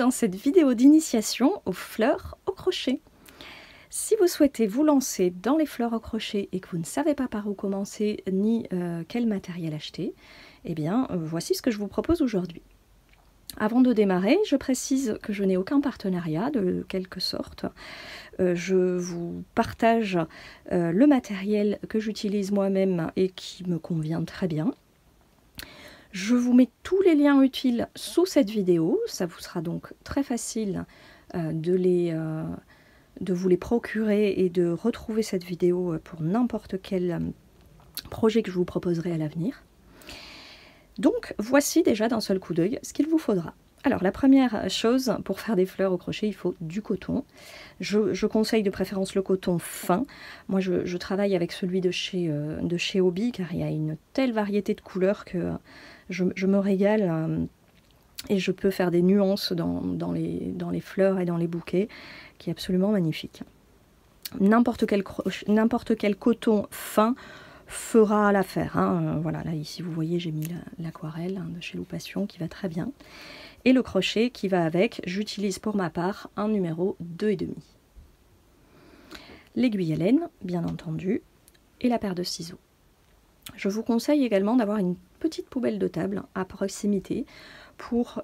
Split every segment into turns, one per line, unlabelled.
dans cette vidéo d'initiation aux fleurs au crochet. Si vous souhaitez vous lancer dans les fleurs au crochet et que vous ne savez pas par où commencer ni quel matériel acheter, eh bien voici ce que je vous propose aujourd'hui. Avant de démarrer, je précise que je n'ai aucun partenariat de quelque sorte. Je vous partage le matériel que j'utilise moi-même et qui me convient très bien. Je vous mets tous les liens utiles sous cette vidéo, ça vous sera donc très facile de vous les procurer et de retrouver cette vidéo pour n'importe quel projet que je vous proposerai à l'avenir. Donc voici déjà d'un seul coup d'œil ce qu'il vous faudra. Alors la première chose, pour faire des fleurs au crochet, il faut du coton. Je conseille de préférence le coton fin. Moi je travaille avec celui de chez Hobby car il y a une telle variété de couleurs que je me régale et je peux faire des nuances dans les fleurs et dans les bouquets qui est absolument magnifique. N'importe quel coton fin fera l'affaire. Hein. Voilà, là ici vous voyez j'ai mis l'aquarelle de chez Loupation qui va très bien. Et le crochet qui va avec, j'utilise pour ma part un numéro 2,5. L'aiguille à laine, bien entendu, et la paire de ciseaux. Je vous conseille également d'avoir une petite poubelle de table à proximité pour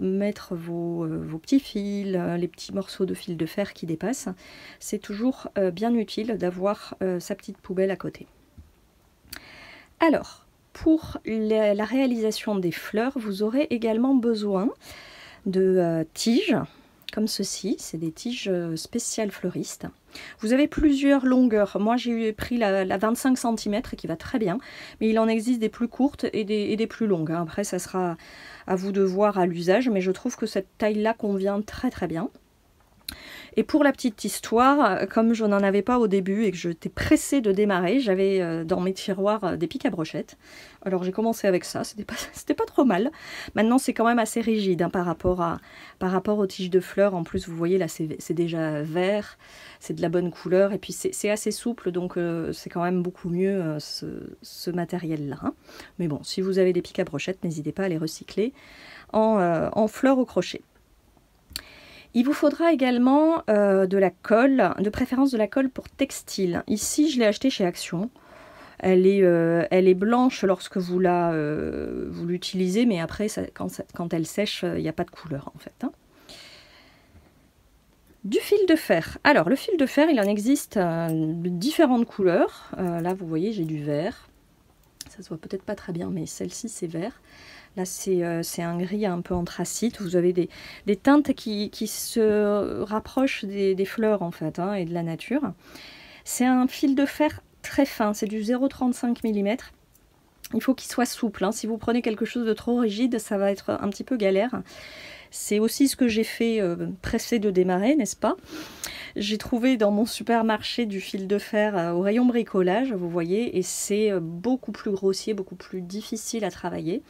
mettre vos petits fils, les petits morceaux de fil de fer qui dépassent. C'est toujours bien utile d'avoir sa petite poubelle à côté. Alors, pour la réalisation des fleurs, vous aurez également besoin de tiges, comme ceci. C'est des tiges spéciales fleuristes. Vous avez plusieurs longueurs. Moi, j'ai pris la 25 cm qui va très bien, mais il en existe des plus courtes et des plus longues. Après, ça sera à vous de voir à l'usage, mais je trouve que cette taille-là convient très très bien. Et pour la petite histoire, comme je n'en avais pas au début et que j'étais pressée de démarrer, j'avais dans mes tiroirs des pics à brochettes. Alors j'ai commencé avec ça, c'était pas trop mal. Maintenant c'est quand même assez rigide par rapport aux tiges de fleurs. En plus vous voyez là c'est déjà vert, c'est de la bonne couleur et puis c'est assez souple, donc c'est quand même beaucoup mieux ce matériel-là. Hein. Mais bon, si vous avez des pics à brochettes, n'hésitez pas à les recycler en fleurs au crochet. Il vous faudra également de la colle, de préférence de la colle pour textile. Ici, je l'ai achetée chez Action. Elle est blanche lorsque vous l'utilisez, mais après, quand elle sèche, il n'y a pas de couleur en fait. Hein. Du fil de fer. Alors, le fil de fer, il en existe de différentes couleurs. Là, vous voyez, j'ai du vert. Ça se voit peut-être pas très bien, mais celle-ci, c'est vert. Là, c'est un gris un peu anthracite. Vous avez des teintes qui se rapprochent des fleurs, en fait, hein, et de la nature. C'est un fil de fer très fin. C'est du 0,35 mm. Il faut qu'il soit souple. Hein. Si vous prenez quelque chose de trop rigide, ça va être un petit peu galère. C'est aussi ce que j'ai fait pressé de démarrer, n'est-ce pas? J'ai trouvé dans mon supermarché du fil de fer au rayon bricolage, vous voyez, et c'est beaucoup plus grossier, beaucoup plus difficile à travailler.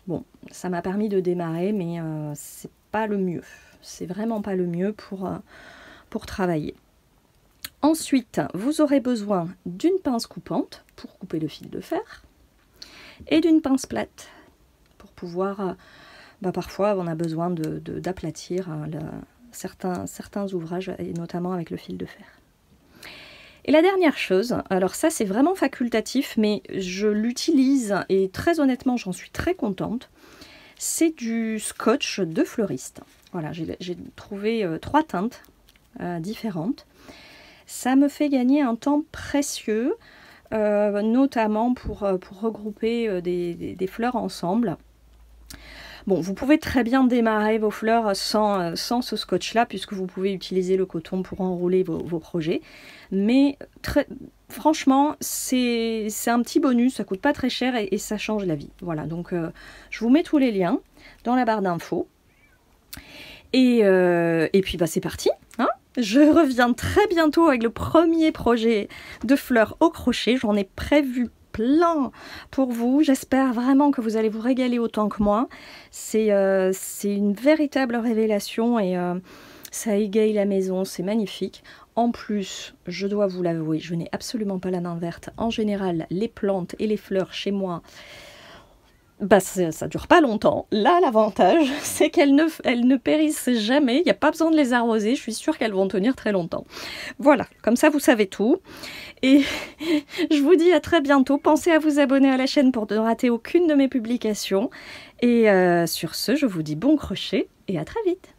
Bon, ça m'a permis de démarrer, mais c'est pas le mieux. C'est vraiment pas le mieux pour travailler. Ensuite, vous aurez besoin d'une pince coupante pour couper le fil de fer et d'une pince plate pour pouvoir... parfois, on a besoin d'aplatir certains ouvrages, et notamment avec le fil de fer. Et la dernière chose, alors ça c'est vraiment facultatif, mais je l'utilise et très honnêtement j'en suis très contente, c'est du scotch de fleuriste. Voilà, j'ai trouvé 3 teintes différentes. Ça me fait gagner un temps précieux, notamment pour regrouper des fleurs ensemble. Bon, vous pouvez très bien démarrer vos fleurs sans ce scotch-là, puisque vous pouvez utiliser le coton pour enrouler vos projets. Mais franchement, c'est un petit bonus, ça coûte pas très cher et ça change la vie. Voilà, donc je vous mets tous les liens dans la barre d'infos. Et puis c'est parti, hein. Je reviens très bientôt avec le premier projet de fleurs au crochet. J'en ai prévu plein pour vous. J'espère vraiment que vous allez vous régaler autant que moi. C'est une véritable révélation et ça égaye la maison, c'est magnifique. En plus, je dois vous l'avouer, je n'ai absolument pas la main verte. En général, les plantes et les fleurs chez moi, bah ça dure pas longtemps. Là, l'avantage, c'est qu'elles ne périssent jamais. Il n'y a pas besoin de les arroser. Je suis sûre qu'elles vont tenir très longtemps. Voilà, comme ça, vous savez tout. Et je vous dis à très bientôt. Pensez à vous abonner à la chaîne pour ne rater aucune de mes publications. Et sur ce, je vous dis bon crochet et à très vite.